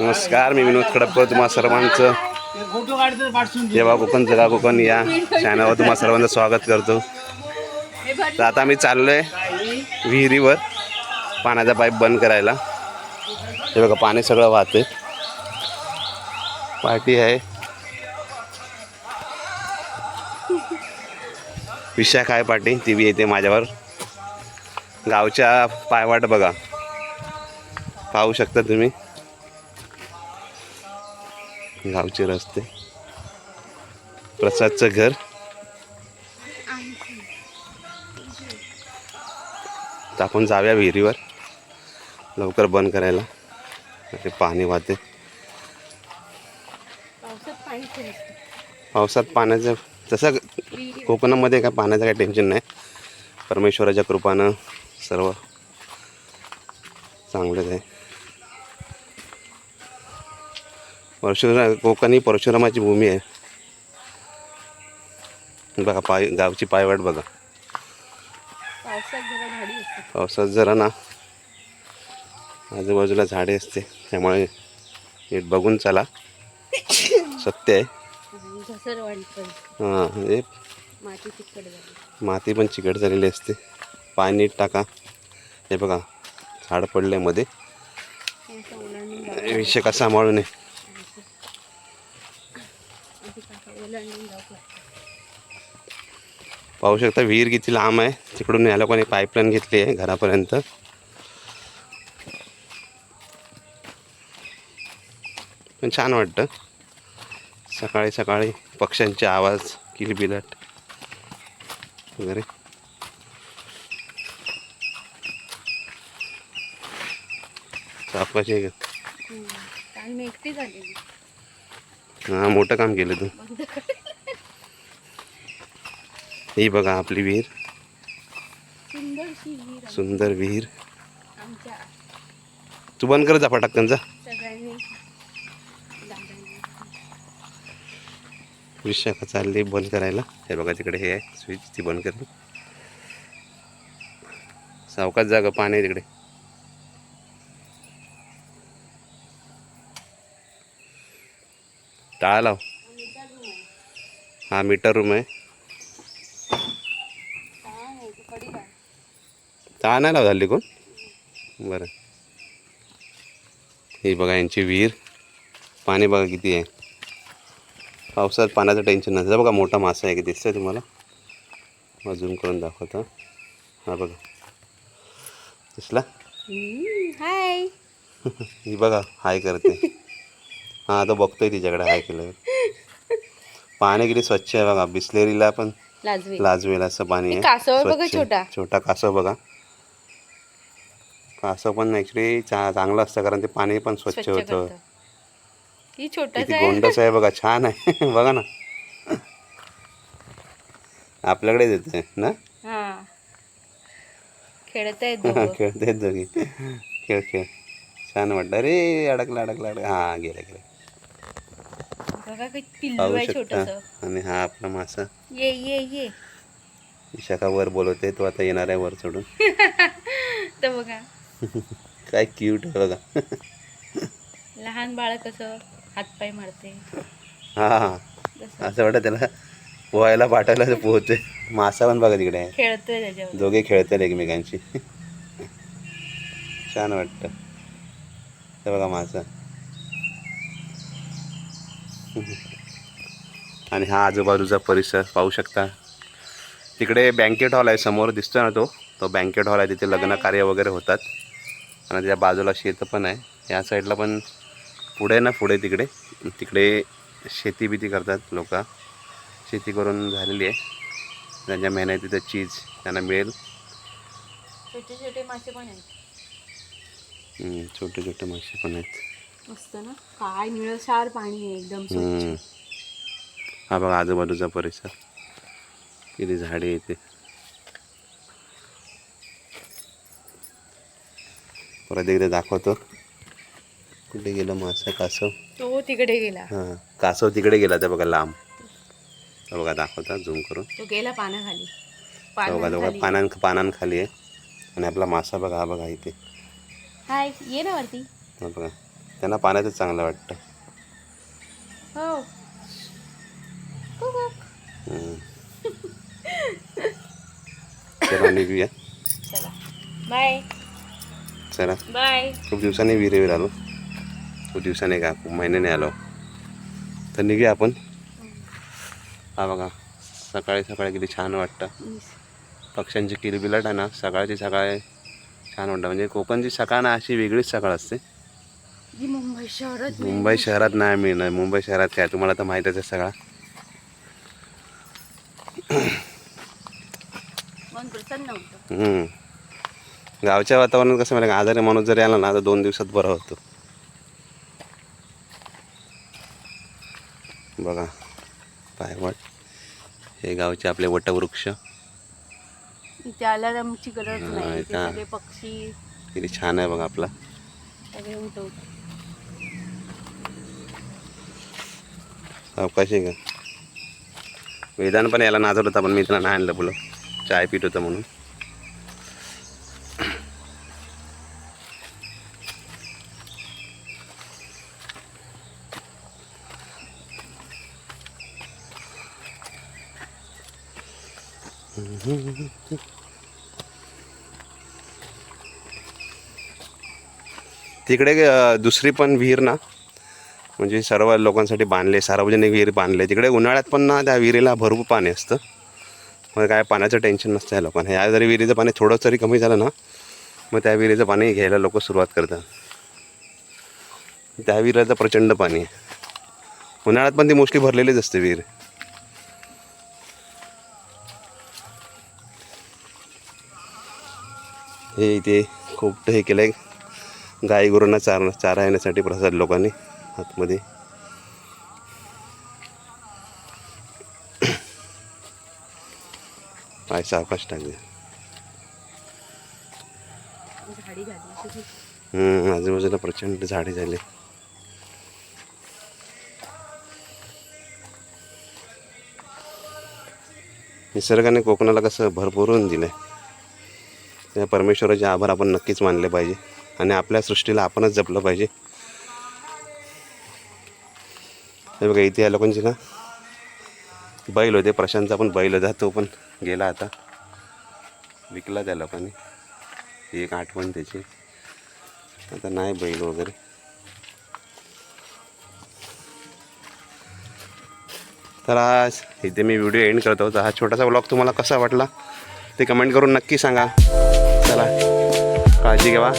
नमस्कार, मी विनोद खडप्पर, तुम्हा सर्वांचं जेव्हा कोकण जगा कोकण या चॅनलवर तुम्हा सर्वांचं स्वागत करतो. तर आता आम्ही चाललोय विहिरीवर पाण्याचा पाईप बंद करायला. हे बघा पाणी सगळं वाहते, पार्टी आहे. विशाखा आहे पार्टी, ती बी येते माझ्यावर. गावच्या पायवाट बघा, पाहू शकता तुम्ही गावचे रस्ते. प्रसादचं घर. तर आपण जाऊया विहिरीवर लवकर बंद करायला. ते पाणी वाहते. पावसात पाण्याचं तसं कोकणामध्ये काय पाण्याचं काही टेन्शन नाही. परमेश्वराच्या कृपानं सर्व चांगलंच आहे. कोकण ही परशुरामाची भूमी आहे. बघा गावची पायवाट बघा. पावसात जरा ना आजूबाजूला झाडे असते, त्यामुळे नीट बघून चला. सत्य आहे. हां, म्हणजे माती पण चिकट झालेली असते. पाय नीट टाका. हे बघा झाड पडले मध्ये, विषय कसा सांभाळू नये. पाहू शकता विहीर किती लांब आहे. तिकडून या लोकांनी पाईपलाईन घेतली आहे घरापर्यंत. पण छान वाटतं सकाळी सकाळी पक्ष्यांचे आवाज, किलबिलाट वगैरे. सापाचे हां, मोठं काम केलं तू. ही बघा आपली विहीर, सुंदर विहीर. तू बंद कर जा फटाक्यांचा. विशाखा चालली बंद करायला. हे बघा तिकडे हे आहे स्विच, ती बंद करली. सावकाश जागा, पाणी आहे तिकडे. टाळा लाव. हा मीटर रूम आहे. टाळा नाही लाव झाली कोण. बरं, ही बघा यांची विहीर. पाणी बघा किती आहे. पावसात पाण्याचं टेन्शन नसतं. बघा मोठा मासा आहे की दिसतंय तुम्हाला. अजून करून दाखवता. हा बघा दिसला. हाय. ही बघा हाय करते. हा तो बघतोय तिच्याकडे हाय केलं. पाणी किती स्वच्छ आहे बघा. बिस्लेरीला पण लाजवेल असं पाणी आहे. कासव बघा, छोटा कासव बघा. कासव पण ॲक्च्युली चांगलं असतं, कारण ते पाणी पण स्वच्छ होतं. किती गोंडस आहे बघा, छान आहे. बघा ना, आपल्याकडेच येते ना. खेळतायत दोघी. खेळ छान वाटतं. अरे अडकला. हा गेला. पाहू शकता. आणि हा आपला मासा. ये विशाखा वर बोलवते, तो आता येणार आहे वर चढून. तर बघा काय क्यूट आहे बघा. लहान बाळ कसं हातपाय मारते. हा असं वाटतं त्याला पोहायला पाठवलं तर पोहते. मासा पण बघा तिकडे आहे, खेळतोय त्याच्यावर. दोघे खेळतात एकमेकांशी. छान वाटतं. ते बघा मासा. आणि हा आजूबाजूचा परिसर पाहू शकता. तिकडे बँकेट हॉल आहे समोर, दिसतो ना तो बँकेट हॉल आहे. तिथे लग्न कार्य वगैरे होतात. आणि त्या बाजूला शेत पण आहे. या साईडला पण पुढे तिकडे शेती बिती करतात लोक. शेती करून झालेली आहे. त्यांच्या मेहनतीचं चीज त्यांना मिळेल. छोटे मासे पण आहेत. छोटे मासे पण आहेत. मस्त ना, काय निळशार पाणी आहे एकदम स्वच्छ. हा बघा आजूबाजूचा परिसर, किती झाडे येते. परत एकदा दाखवतो. कुठे गेला मासा? कासव तो तिकडे गेला. हां, कासव तिकडे गेला. त्या बघा लांब. बघा दाखवता झूम करून. तो गेला पाण्याखाली. बघा पानांखाली आहे. आणि आपला मासा बघा, हा बघा इथे. हाय ये ना वरती. हा बघा त्यांना पाण्यातच चांगलं वाटतं. हो. कुकू. चला निघूया. चला बाय. चला बाय. खूप दिवसांनी विहिरीवर आलो. खूप दिवसांनी का खूप महिन्याने आलो तर निघूया आपण. हा बघा सकाळी सकाळी किती छान वाटतं. पक्ष्यांची किलबिलाट आहे ना सकाळची सकाळ छान वाटतं. म्हणजे कोकणची सकाळ ना अशी वेगळीच सकाळ असते. जी मुंबई शहरात मुंबई शहरात नाही मिळणार. मुंबई शहरात काय तुम्हाला तर माहीतच आहे सगळा. मन प्रसन्न होतं. गावच्या वातावरणात कसं माहिती का आजारी माणूस जरी आला ना तर 2 दिवसात बरा होतो. बघा पायवाट हे गावचे आपले वटवृक्ष इथे अलारामची गरज हा, नाही. इथे का? सगळे पक्षी किती छान आहे बघा आपला. सगळे उठवतात. अवकाशी का वेदान पण याला नाचवलं होता पण मी त्याला नाही आणलं बोल चाय पीत होतं म्हणून. तिकडे दुसरी पण विहीर ना म्हणजे सर्व लोकांसाठी बांधले सार्वजनिक विहीर बांधले. तिकडे उन्हाळ्यात पण ना त्या विहिरीला भरपूर पाणी असतं. मग काय पाण्याचं टेन्शन नसतं या लोकांना. ह्या जरी विहिरीचं पाणी थोडं तरी कमी झालं ना मग त्या विहिरीचं पाणी घ्यायला लोक सुरुवात करतात. त्या विहिरीला प्रचंड पाणी आहे. उन्हाळ्यात पण ती मोस्टली भरलेलीच असते विहीर. हे इथे खूप हे केलं आहे गाई गुरांना चारा येण्यासाठी प्रसाद लोकांनी आतमध्ये. पाय सावकाश टाकले. झाडी झाली. आजूबाजूला प्रचंड झाडे झाले. निसर्गाने कोकणाला कसं भरभरून दिलं आहे. त्या परमेश्वराचे आभार आपण नक्कीच मानले पाहिजे आणि आपल्या सृष्टीला आपणच जपलं पाहिजे. हे बघा इथे या लोकांची ना बैल होते. प्रशांतचा पण बैल होता तो पण गेला आता विकला त्या लोकांनी. ही एक आठवण त्याची. आता नाही बैल वगैरे. तर आज इथे मी व्हिडिओ एंड करतो. तर हा छोटासा व्लॉग तुम्हाला कसा वाटला ते कमेंट करून नक्की सांगा. चला काळजी घ्या.